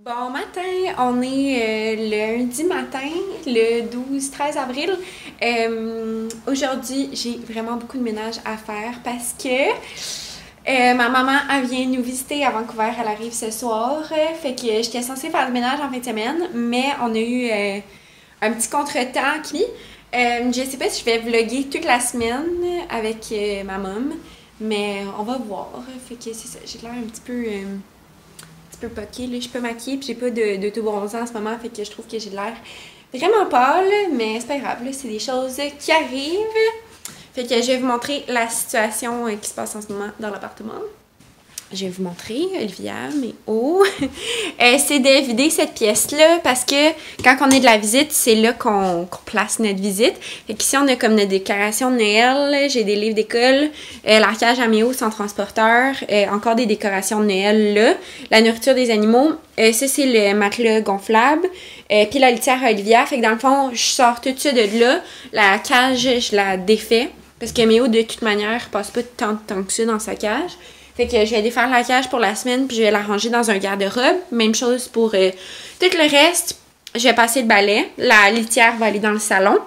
Bon matin, on est lundi matin, le 12-13 avril. Aujourd'hui, j'ai vraiment beaucoup de ménage à faire parce que ma maman, elle vient nous visiter à Vancouver, elle arrive ce soir. Fait que j'étais censée faire le ménage en fin de semaine, mais on a eu un petit contretemps qui... je sais pas si je vais vlogger toute la semaine avec ma mom, mais on va voir. Fait que c'est ça, j'ai l'air un petit peu poquée, là. Je suis pas maquillée puis j'ai pas de tout bronzant en ce moment, fait que je trouve que j'ai l'air vraiment pâle, mais c'est pas grave, là, c'est des choses qui arrivent. Fait que je vais vous montrer la situation qui se passe en ce moment dans l'appartement. Je vais vous montrer, Olivia, mes hauts. C'est de vider cette pièce-là parce que quand on est de la visite, c'est là qu'on place notre visite. Fait qu'ici, on a comme notre décoration de Noël. J'ai des livres d'école, la cage à mes hauts sans transporteur, encore des décorations de Noël là. La nourriture des animaux. Ça, c'est le matelas gonflable. Puis la litière à Olivia. Fait que dans le fond, je sors tout ça de là. La cage, je la défais. Parce que mes hauts, de toute manière, passe pas tant de temps que ça dans sa cage. Fait que je vais défaire la cage pour la semaine, puis je vais la ranger dans un garde-robe. Même chose pour tout le reste. Je vais passer le balai. La litière va aller dans le salon.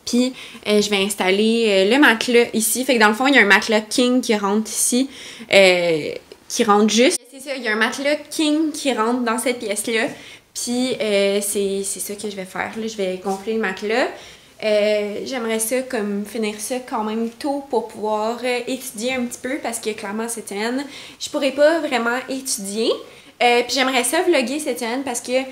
Puis je vais installer le matelas ici. Fait que dans le fond, il y a un matelas king qui rentre ici. Qui rentre juste. C'est ça, il y a un matelas king qui rentre dans cette pièce-là. Puis c'est ça que je vais faire. Là, je vais gonfler le matelas. J'aimerais ça comme finir ça quand même tôt pour pouvoir étudier un petit peu parce que clairement cette semaine je pourrais pas vraiment étudier, puis j'aimerais ça vlogger cette semaine parce que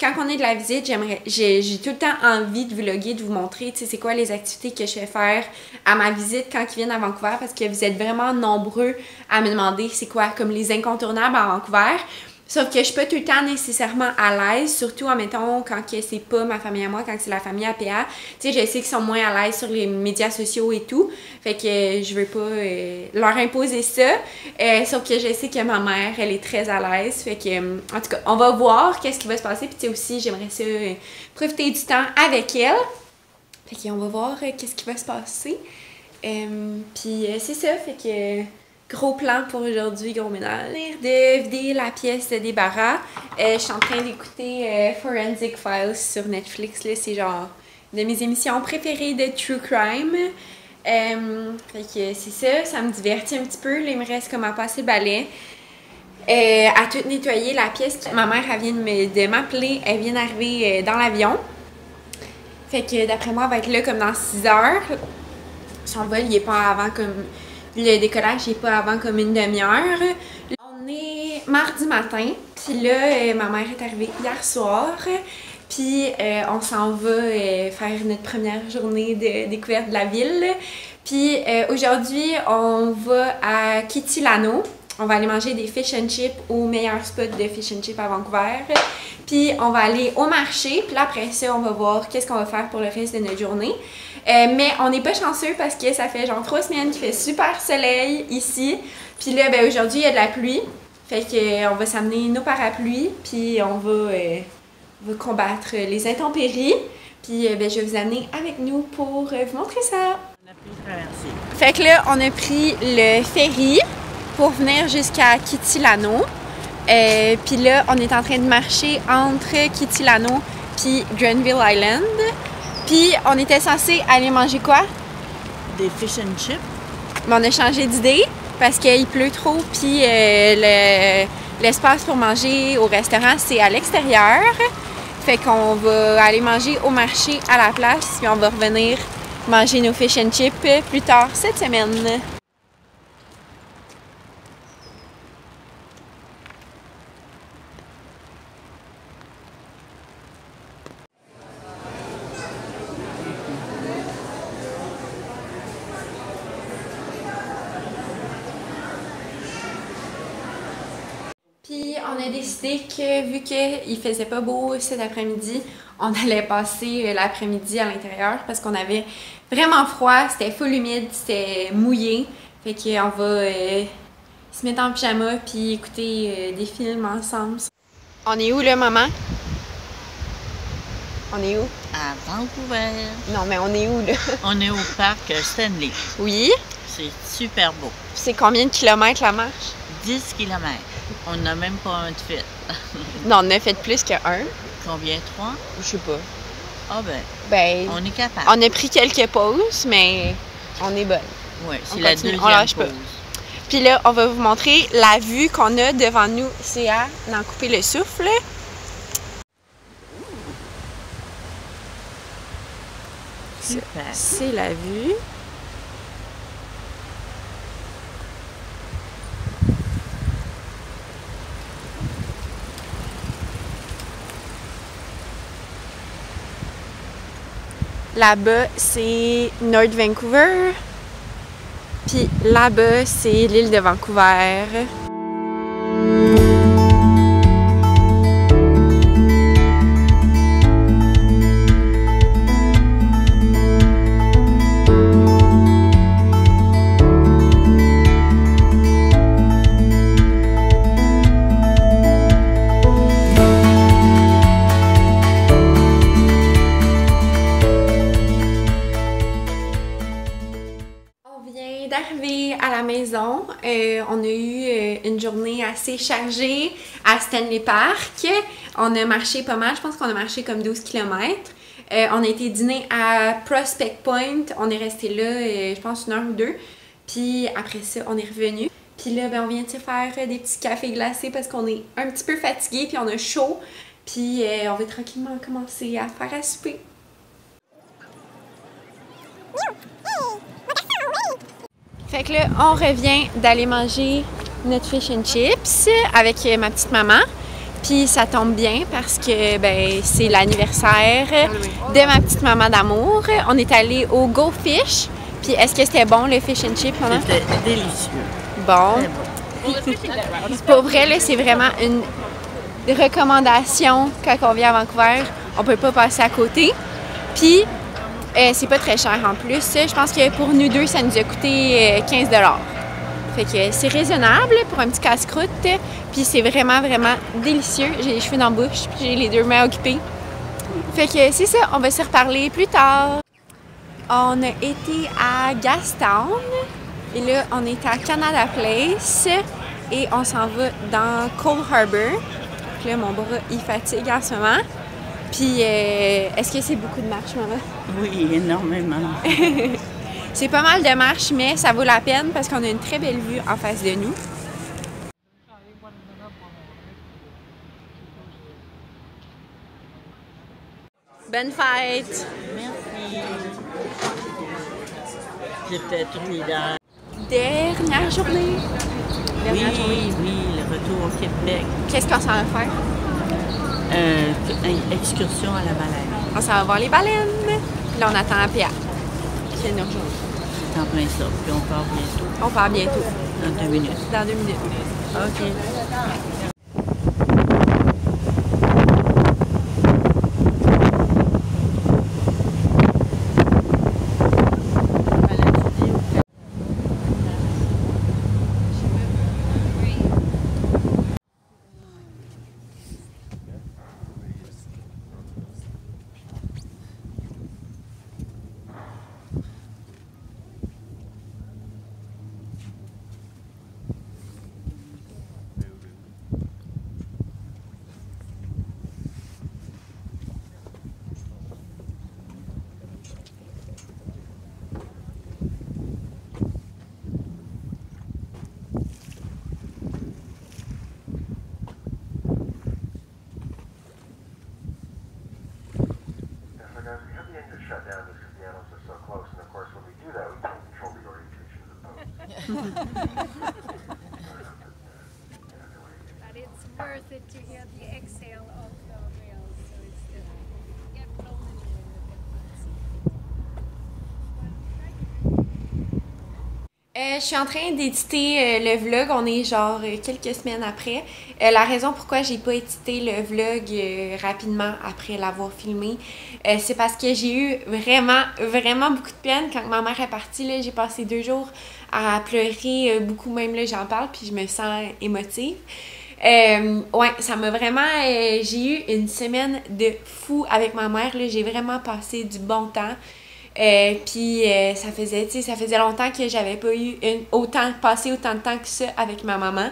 quand on est de la visite, j'ai tout le temps envie de vlogger, de vous montrer, tu sais, c'est quoi les activités que je vais faire à ma visite quand ils viennent à Vancouver parce que vous êtes vraiment nombreux à me demander c'est quoi comme les incontournables à Vancouver. Sauf que je suis pas tout le temps nécessairement à l'aise, surtout admettons quand c'est pas ma famille à moi, quand c'est la famille à PA. Tu sais, je sais qu'ils sont moins à l'aise sur les médias sociaux et tout. Fait que je veux pas leur imposer ça. Sauf que je sais que ma mère, elle est très à l'aise. Fait que, en tout cas, on va voir qu'est-ce qui va se passer. Puis tu sais aussi, j'aimerais ça profiter du temps avec elle. Fait qu'on va voir qu'est-ce qui va se passer. Puis c'est ça, fait que... Gros plan pour aujourd'hui, gros ménage. De vider la pièce de débarras. Je suis en train d'écouter Forensic Files sur Netflix. C'est genre de mes émissions préférées de True Crime. Fait que c'est ça me divertit un petit peu. Là, il me reste comme à passer le balai. À tout nettoyer la pièce. Ma mère, elle vient de m'appeler. Elle vient d'arriver dans l'avion. Fait que d'après moi, elle va être là comme dans 6 heures. Son vol, il est pas avant comme... Le décollage n'est pas avant comme une demi-heure. On est mardi matin, puis là, ma mère est arrivée hier soir, puis on s'en va faire notre première journée de découverte de la ville. Puis aujourd'hui, on va à Kitilano. On va aller manger des fish and chips au meilleur spot de fish and chips à Vancouver. Puis on va aller au marché, puis là après ça, on va voir qu'est-ce qu'on va faire pour le reste de notre journée. Mais on n'est pas chanceux parce que ça fait genre 3 semaines qu'il fait super soleil ici. Puis là, ben aujourd'hui, il y a de la pluie. Fait qu'on va s'amener nos parapluies, puis on va combattre les intempéries. Puis ben, je vais vous amener avec nous pour vous montrer ça. On a pu traverser. Fait que là, on a pris le ferry pour venir jusqu'à Kitilano. Puis là, on est en train de marcher entre Kitilano puis Granville Island. Puis on était censé aller manger quoi? Des fish and chips. Mais on a changé d'idée parce qu'il pleut trop. Puis l'espace pour manger au restaurant, c'est à l'extérieur. Fait qu'on va aller manger au marché à la place. Puis on va revenir manger nos fish and chips plus tard cette semaine. Puis on a décidé que vu qu'il faisait pas beau cet après-midi, on allait passer l'après-midi à l'intérieur parce qu'on avait vraiment froid, c'était full humide, c'était mouillé. Fait qu'on va se mettre en pyjama puis écouter des films ensemble. On est où là, maman? On est où? À Vancouver. Non, mais on est où là? On est au parc Stanley. Oui. C'est super beau. C'est combien de kilomètres la marche? 10 km. On n'a même pas un de fait. Non, on a fait plus qu'un. Combien? 3? Je sais pas. Ah Ben, on est capable. on a pris quelques pauses, mais on est bonne. Oui, c'est On la continue, deuxième on lâche pas. pause. Puis là, on va vous montrer la vue qu'on a devant nous. C'est à d'en couper le souffle. Super. C'est la vue. Là-bas, c'est North Vancouver. Puis là-bas, c'est l'île de Vancouver. D'arriver à la maison, on a eu une journée assez chargée à Stanley Park. On a marché pas mal, je pense qu'on a marché comme 12 km. On a été dîner à Prospect Point, on est resté là, je pense, 1 heure ou 2. Puis après ça, on est revenu. Puis là, ben, on vient de se faire des petits cafés glacés parce qu'on est un petit peu fatigué, puis on a chaud. Puis on va tranquillement commencer à faire à souper. Fait que là, on revient d'aller manger notre fish and chips avec ma petite maman. Puis ça tombe bien parce que ben, c'est l'anniversaire de ma petite maman d'amour. On est allé au Go Fish. Puis est-ce que c'était bon le fish and chips, maman? C'était délicieux. Bon. Très bon. Pour vrai, là, c'est vraiment une recommandation quand on vient à Vancouver. On peut pas passer à côté. Puis c'est pas très cher en plus. Je pense que pour nous deux, ça nous a coûté 15 $. Fait que c'est raisonnable pour un petit casse-croûte. Puis c'est vraiment, vraiment délicieux. J'ai les cheveux dans la bouche, puis j'ai les 2 mains occupées. Fait que c'est ça, on va se reparler plus tard. On a été à Gastown. Et là, on est à Canada Place. Et on s'en va dans Cole Harbour. Puis là, mon bras, il fatigue en ce moment. Puis, est-ce que c'est beaucoup de marche, maman? Oui, énormément. C'est pas mal de marche, mais ça vaut la peine parce qu'on a une très belle vue en face de nous. Bonne fête! Merci. J'ai peut-être eu la... Dernière journée. Oui, oui, le retour au Québec. Qu'est-ce qu'on s'en va faire? Une excursion à la baleine. On s'en va voir les baleines. Puis là, on attend la PA. Qui vient nous rejoindre. C'est en plein ça. Puis on part bientôt. On part bientôt. Dans 2 minutes. Dans 2 minutes. OK. But it's worth it to hear the exhale of the whales, so it's get blown into Je suis en train d'éditer le vlog, on est genre quelques semaines après. La raison pourquoi j'ai pas édité le vlog rapidement après l'avoir filmé, c'est parce que j'ai eu vraiment, vraiment beaucoup de peine quand ma mère est partie. Là, j'ai passé 2 jours à pleurer beaucoup, même là j'en parle, puis je me sens émotive. Ouais, ça m'a vraiment... j'ai eu une semaine de fou avec ma mère, là, j'ai vraiment passé du bon temps. Puis ça faisait longtemps que j'avais pas eu passé autant de temps que ça avec ma maman.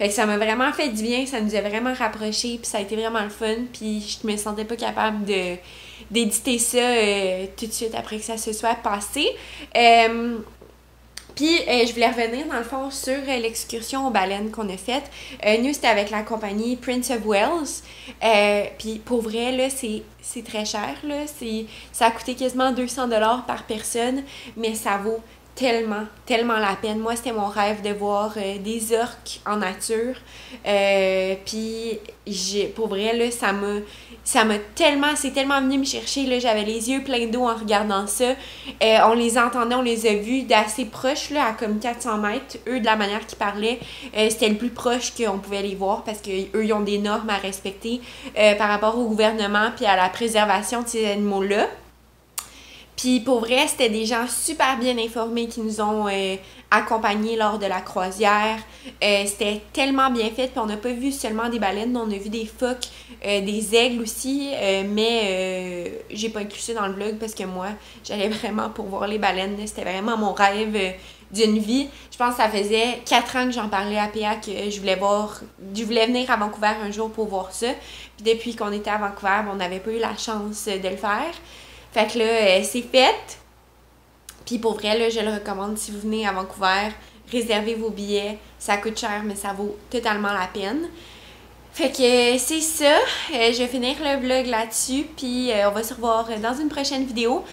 Fait que ça m'a vraiment fait du bien, ça nous a vraiment rapprochés, puis ça a été vraiment le fun, puis je me sentais pas capable d'éditer ça tout de suite après que ça se soit passé. Puis, je voulais revenir dans le fond sur l'excursion aux baleines qu'on a faite. Nous, c'était avec la compagnie Prince of Wales. Puis, pour vrai, là, c'est très cher, là. Ça a coûté quasiment 200$ par personne, mais ça vaut tellement, tellement la peine. Moi, c'était mon rêve de voir des orques en nature. Puis, pour vrai, là, c'est tellement venu me chercher, là, j'avais les yeux pleins d'eau en regardant ça. On les entendait, on les a vus d'assez proche, là, à comme 400 mètres. Eux, de la manière qu'ils parlaient, c'était le plus proche qu'on pouvait les voir parce qu'eux, ils ont des normes à respecter par rapport au gouvernement puis à la préservation de ces animaux-là. Puis pour vrai, c'était des gens super bien informés qui nous ont accompagnés lors de la croisière. C'était tellement bien fait, puis on n'a pas vu seulement des baleines, on a vu des phoques, des aigles aussi, mais j'ai pas inclus ça dans le vlog parce que moi, j'allais vraiment pour voir les baleines. C'était vraiment mon rêve d'une vie. Je pense que ça faisait 4 ans que j'en parlais à PA que je voulais venir à Vancouver un jour pour voir ça. Puis depuis qu'on était à Vancouver, on n'avait pas eu la chance de le faire. Fait que là, c'est fait. Puis pour vrai, là, je le recommande si vous venez à Vancouver. Réservez vos billets. Ça coûte cher, mais ça vaut totalement la peine. Fait que c'est ça. Je vais finir le vlog là-dessus. Puis on va se revoir dans une prochaine vidéo.